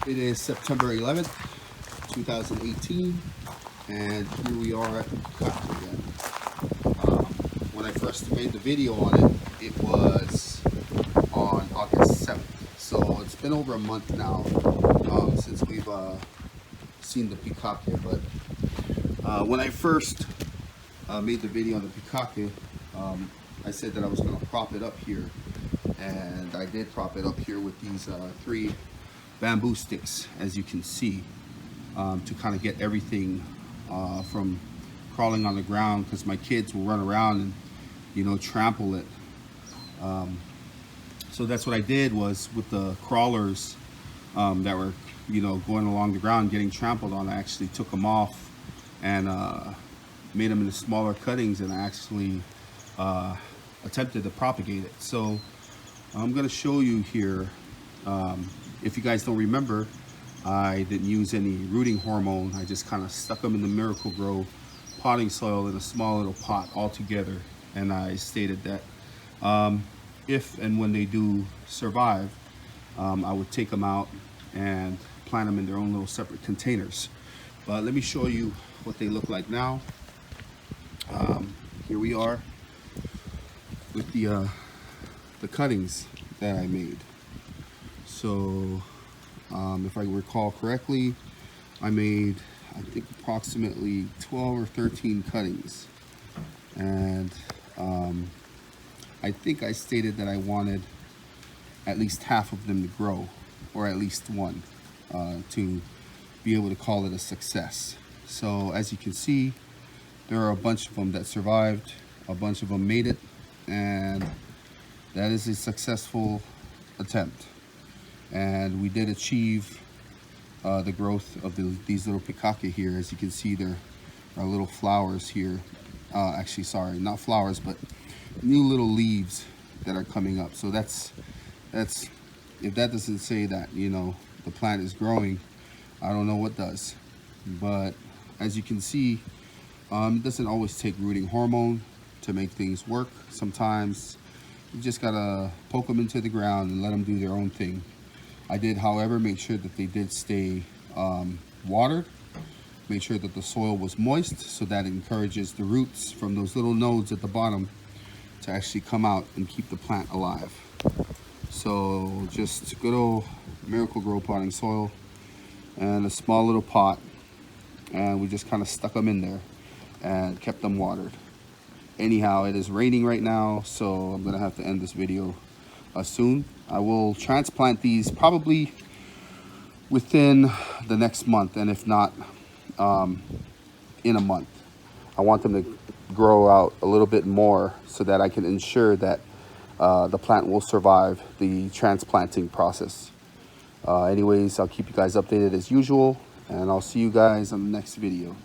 It is September 11th, 2018, and here we are at the Pikake again. When I first made the video on it, it was on August 7th. So it's been over a month now since we've seen the Pikake. But when I first made the video on the Pikake, I said that I was going to prop it up here, and I did prop it up here with these 3 bamboo sticks, as you can see, to kind of get everything from crawling on the ground, because my kids will run around and, you know, trample it. So that's what I did, was with the crawlers that were, you know, going along the ground getting trampled on, I actually took them off and made them into smaller cuttings, and I actually attempted to propagate it. So I'm going to show you here. If you guys don't remember, I didn't use any rooting hormone. I just kind of stuck them in the Miracle-Gro potting soil in a small little pot all together, and I stated that if and when they do survive, I would take them out and plant them in their own little separate containers. But let me show you what they look like now. Here we are with the cuttings that I made. So if I recall correctly, I made, I think, approximately 12 or 13 cuttings, and I think I stated that I wanted at least half of them to grow, or at least one, to be able to call it a success. So as you can see, there are a bunch of them that survived, a bunch of them made it, and that is a successful attempt. And we did achieve the growth of these little Pikake here. As you can see, there are little flowers here. Actually, sorry, not flowers, but new little leaves that are coming up. So that's if that doesn't say that, you know, the plant is growing, I don't know what does. But as you can see, it doesn't always take rooting hormone to make things work. Sometimes you just gotta poke them into the ground and let them do their own thing. I did, however, make sure that they did stay watered, make sure that the soil was moist, so that encourages the roots from those little nodes at the bottom to actually come out and keep the plant alive. So just good old Miracle-Gro potting soil and a small little pot, and we just kind of stuck them in there and kept them watered. Anyhow, it is raining right now, so I'm gonna have to end this video soon. I will transplant these probably within the next month, and if not, in a month. I want them to grow out a little bit more so that I can ensure that the plant will survive the transplanting process. Anyways, I'll keep you guys updated as usual, and I'll see you guys on the next video.